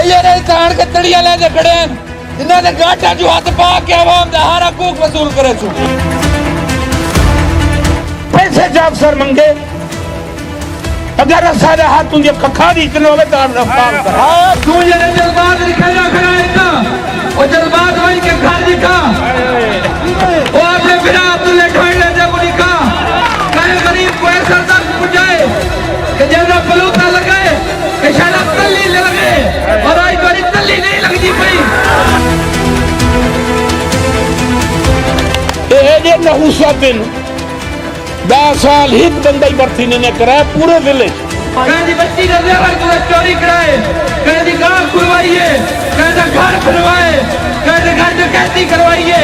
ये नहीं तान के तड़िया लेके खड़े हैं जिन्होंने गाटा जो हाथ पा के आवाम दा हर हकूक वसूल करे छो पैसे जब सर मंगे अगर सारे हाथ तुझे कखा दी इतने होवे तो काम कर हां तू ये जज्बात दिखाया खड़ा है इतना वो जज्बात वही के घर दिखा वो अपने बिना अब्दुल्ला ठोइले दे को दिखा कहे गरीब को ऐसा दर्द पहुंचाए कि जैसा बलूता लगे कि शायद तल्ली लगे और आज कोई तल्ली नहीं लगती भाई ये नहुसुद्दीन 10 साल ही बंदा ही भर्ती ने कराया पूरे जिले कहती बच्ची ने जेवर चोरी कराए कहती गांव खुलवाइए कहते घर खुलवाए कहते घर डकैती करवाइए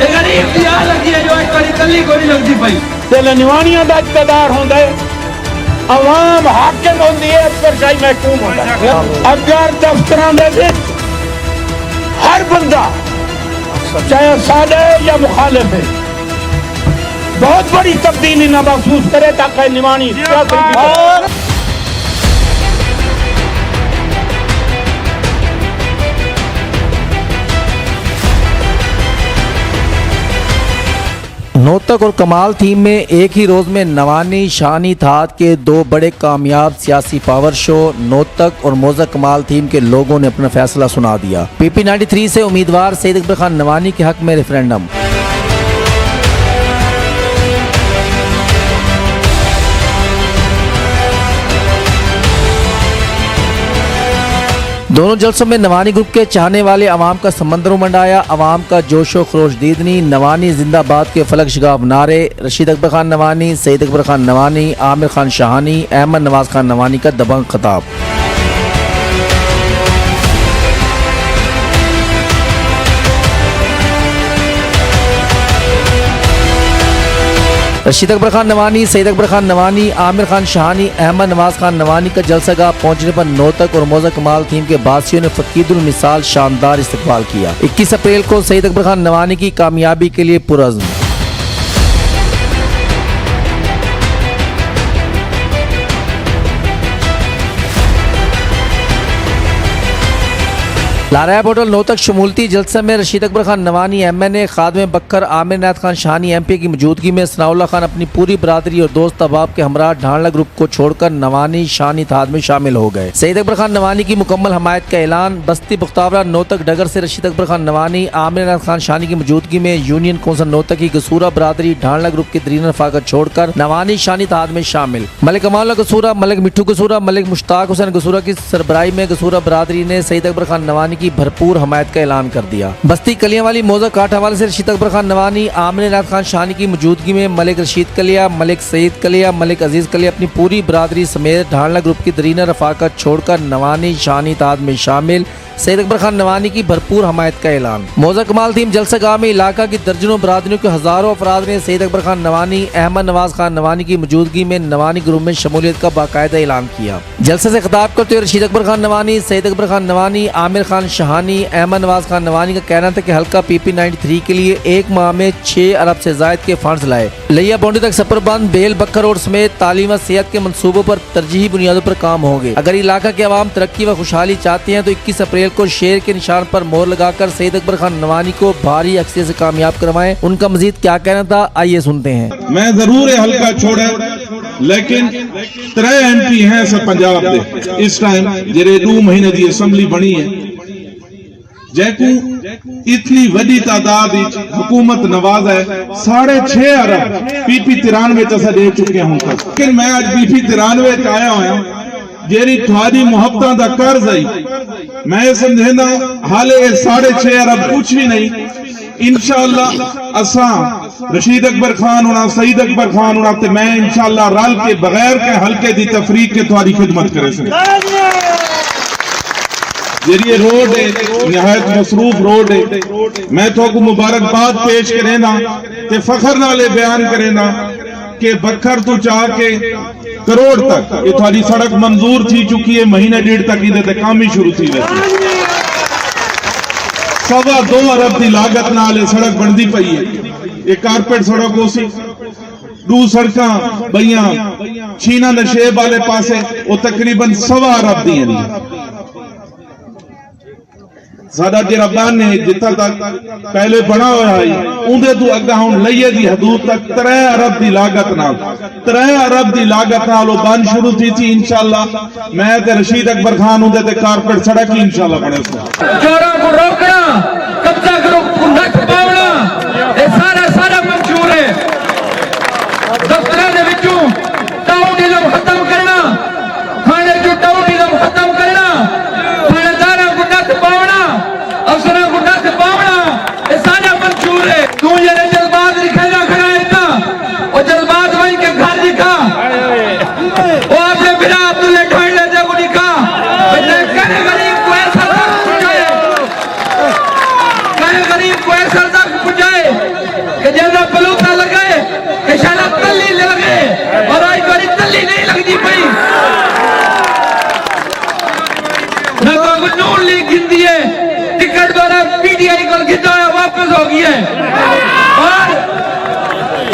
ये गरीब की आह लगी है जो आज कोई तल्ली को नहीं लगती भाई तेल निवाणिया का इकतदार होंगे अवाम हाकिम होंगी है अफसरशाही महकूम होता अगर दफ्तर में हर बंदा चाहे सादे या मुखालिफ है बहुत बड़ी तब्दीली ना महसूस करे ताकि निवाणी नोतक और कमाल थीम में एक ही रोज में नवानी शानी थात के दो बड़े कामयाब सियासी पावर शो नोतक और मौजा कमाल थीम के लोगों ने अपना फैसला सुना दिया। PP 93 से उम्मीदवार सईद अकबर खान नवानी के हक में रेफरेंडम। दोनों जलसों में नवानी ग्रुप के चाहने वाले अवाम का समंदर मंडाया। अवाम का जोशो खरोश दीदनी, नवानी जिंदाबाद के फलक शगाब नारे। रशीद अकबर खान नवानी, सईद अकबर खान नवानी, आमिर खान शाहानी, अहमद नवाज खान नवानी का दबंग खिताब। रशीद अकबर खान नवानी, सईद अकबर खान नवानी, आमिर खान शाहानी, अहमद नवाज खान नवानी का जलसागाह पहुंचने पर नोतक और मौजा कमाल थीम के बासियों ने फकीदुल मिसाल शानदार इस्तकबाल किया। 21 अप्रैल को सईद अकबर खान नवानी की कामयाबी के लिए पुरअज़्म। लाराया होटल नोतक शमूलती जलसे में रशीद अकबर खान नवानी MNA, खादम बकर, आमिर नाथ खान शाहानी MP की मौजूदगी में सनाउल्लाह खान अपनी पूरी बरादरी और दोस्त अहबाब के हमरा ढांडला ग्रुप को छोड़कर नवानी शानी थाद में शामिल हो गए। सईद अकबर खान नवानी की मुकम्मल हमायत का ऐलान। बस्ती पुख्तावरा नोतक डगर से रशीद अकबर खान नवानी, आमिर नाथ खान शाहानी की मौजूदगी में यूनियन कौंसल नोतक की गसूरा बरादरी ढांडला ग्रुप की दरीन रफाकत छोड़कर नवानी शानी थाद में शामिल। मलिक अमानुल्ला गसूरा, मलिक मिट्ठू गसूरा, मलिक मुश्ताक हुसैन गसूरा की सरबराही में गसूरा बरादरी ने सईद अकबर खान नवानी की भरपूर हमायत का ऐलान कर दिया। बस्ती कलियां वाली मौजा काट हवाले से रशीद अकबर खान नवानी, आमिर नाथ खान शाहानी की मौजूदगी में मलिक रशीद कलिया, मलिक सईद कलिया, मलिक अजीज कलिया अपनी पूरी बरादरी समेत ढांडला ग्रुप की दरीना रफाकत छोड़कर नवानी शानी ताद में शामिल। सईद अकबर खान नवानी की भरपूर हमायत का ऐलान। मौजा कमाल थीम जलसागाह में इलाका की दर्जनों बरादरियों के हजारों अफराद ने सईद अकबर खान नवानी, अहमद नवाज खान नवानी की मौजूदगी में नवानी ग्रुप में शमूलियत का बाकायदा ऐलान किया। जलसे से खिताब करते हुए रशीद अकबर खान नवानी, सईद अकबर खान नवानी, आमिर खान शाहानी, अहमद नवाज खान नवानी का कहना था कि हल्का PP 93 के लिए एक माह में 6 अरब से जायद के फंड्स लाए। लिया बाउंड्री तक सफरबंद, बेल बकर रोड समेत तालीम व सेहत के मनसूबों पर तरजीही बुनियादों पर काम होंगे। अगर इलाका के अवाम तरक्की व खुशहाली चाहते हैं तो 21 अप्रैल को शेर के निशान पर मोहर लगाकर सईद अकबर खान नवानी को भारी अक्सरियत से कामयाब करवाएं। उनका मजीद क्या कहना था, आइए सुनते हैं। मैं जरूर हल्का छोड़ा लेकिन 3 MP हैं सब पंजाब दे इस टाइम जेरे 2 महीने की असम्बली बनी है जैकू इतनी वडी तादाद हुकूमत नवाज है 6.5 अरब PP 93 असा दे चुके हूं लेकिन मैं आज PP 93 आया हुआ जेरी थोड़ी मुहब्बत का कर्ज है मैं समझेंदा हाले 6.5 अरब कुछ भी नहीं। इंशाअल्लाह असा रशीद अकबर खान होना, सईद अकबर खान होना ते मैं इंशाअल्लाह रल के बगैर के हल्के दी तफरीक के तुम्हारी खिदमत करे जेरी रोड है निहायत मसरूफ रोड है। मैं तो मुबारकबाद पेश करे ना ते फखर नाले बयान करे ना कि बखर तो चाह के करोड़ तक ये थोड़ी सड़क मंजूर थी चुकी है। महीने 1.5 तक इधर काम ही शुरू थी वैसे 2.25 अरब की लागत नाल सड़क बनती पई है। ये कारपेट सड़क हो सी 2 सड़क बइया छीना नशेब वाले पासे वो तकरीबन 1.25 अरब दी। साडा जिहड़ा बन है जिथा तक पहले बना हुआ है उहदे तो अग्गा हुण लईए दी हदूद तक 3 अरब दी लागत नाल 3 अरब दी लागत नाल वो बन शुरू थी थी इंशाअल्लाह। मैं ते रशीद अकबर खान उहदे ते कारपेट सड़क ही इंशाअल्लाह बने सो। चोरों को रोकना, कब्जा करो को नठ पावना, ये सारा मंजूर है। दफ्तरां दे विचों टाउनिज्म खत्म करना, थाने चों टाउनिज्म खत्म करना, थानेदारां को नठ पावना, अफसरां को नठ पावना, ये सारा मंजूर है। तू ये जज्बात दिखाया खड़ा है ना, वो जज्बात वही के घर दिखा, वो अपने बिना अब्दुल्ला ढोइले दे को दिखा, कहने गरीब को ऐसा पहुंचाए, कहने गरीब को ऐसा तक पहुंचाए कि जैसा बलूता लगे कि शाला तल्ली लगे, और आज कोई तल्ली नहीं लगती पई ना। तो नून लीग गिनती है टिकट द्वारा पीटीआई को गिनता है वापस हो गई है।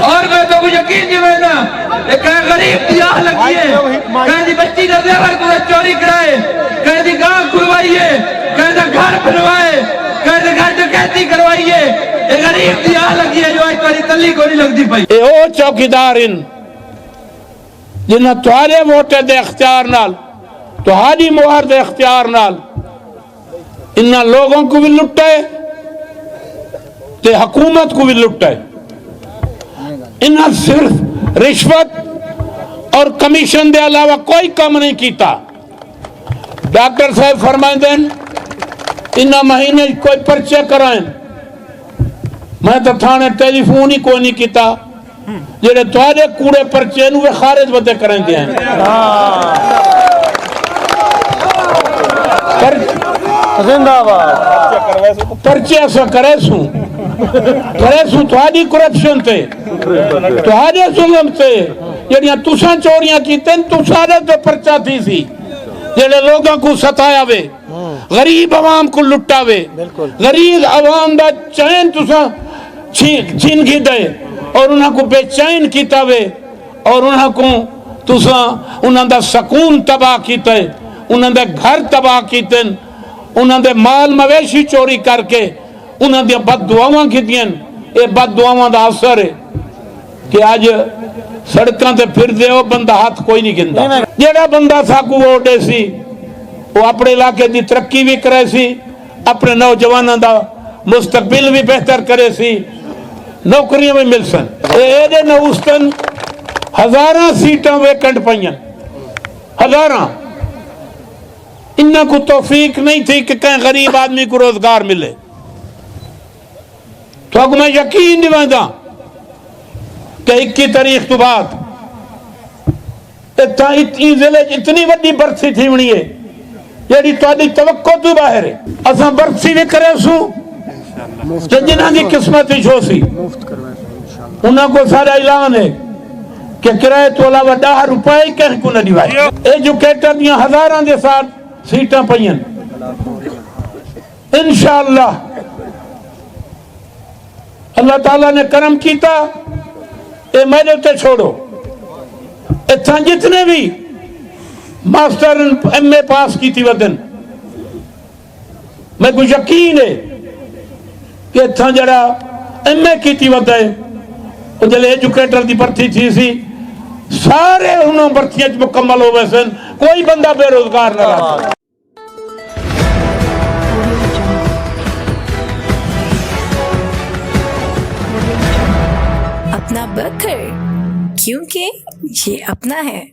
और मैं तो यकीन नहीं मैंने कहीं गरीब की आह लगी है, कहीं दी बच्ची का जेवर को चोरी कराए, कहीं दी गांव खुलवाइए, कहीं दा घर बनवाए, कहीं दा घर डकैती करवाइए, ये गरीब की आह लगी है जो आज तुम्हारी तल्ली को नहीं लगती पाई। ਇਹ ਉਹ ਚੌਕੀਦਾਰ ਹਨ ਜਿਨ੍ਹਾਂ ਤੁਹਾਡੇ ਵੋਟਾਂ ਦੇ ਇਖਤਿਆਰ ਨਾਲ ਤੁਹਾਡੀ ਮੁਹਰ ਦੇ ਇਖਤਿਆਰ ਨਾਲ इन्होंने लोगों को भी लुटा है ते हुकूमत को भी लुटा है। इन्हें सिर्फ रिश्वत और कमीशन के अलावा कोई काम नहीं किया। डॉक्टर साहब फरमाते हैं इन महीने कोई पर्चे कराएं, मैं तो थाने टेलीफोन ही कोई नहीं किया, जेडे तुहाडे कूड़े पर्चे नूं वे खारिज बते करांदे हैं। पर्चे ऐसा करे सू तुहाडी करप्शन ते तुहाडे जुल्म ते जेड़ियां तुसां चोरियां कीते तुसाडे ते पर्चा थी सी, जेड़े लोगों को सताया वे, गरीब आवाम को लुटावे, गरीब आवाम दा चैन तुसां छीन गए और उन्हां को बेचैन कीता वे, और उन्हां को तुसां उन्हां दा सकून तबाह कीता, उन्हां दे घर तबाह कीते, उन्हां दे माल मवेशी चोरी करके उन्हां दी बददुआवां कीतियां। ये बददुआवां दा असर है कि अज सड़कां ते फिरदे हो बंदा हाथ कोई नहीं गिनदा। जेड़ा बंदा साकू वोट दे सी वो अपने इलाके की तरक्की भी करे सी, अपने नौजवानों का मुस्तकबिल भी बेहतर करे सी, नौकरियां भी मिल सन। ये नौस्तन हजारां सीटां वेकेंट पईयां, हजारां। इन्ना को तौफीक नहीं थी कि कहीं गरीब आदमी को रोजगार मिले। तो मैं यकीन दिवांदा कि 21 तारीख तो बाद इतनी वड्डी बरसी थी होनी है जेडी तुहाडी तवक्को तो बाहर है। असा बरसी भी करे सू जिन्हां दी किस्मत विच हो सी उन्हां को सारा ऐलान है कि किराए तो अलावा 10 रुपए कहीं को न दिवाए। एजुकेटर दियां हजारां दे साथ सीटां पईयां इंशाअल्लाह। अल्लाह ताला ने करम कीता, ये मेरे ते छोड़ो इत्थां जितने भी मास्टर MA पास की थी वदन, मैं को यकीन है कि इत्थां जड़ा MA की थी वद है वो जले एजुकेटर की भर्ती थी सी सारे उन्होंने भर्तियां मुकम्मल हो वैसे कोई बंदा बेरोजगार न रहा। अपना बखर क्योंकि ये अपना है।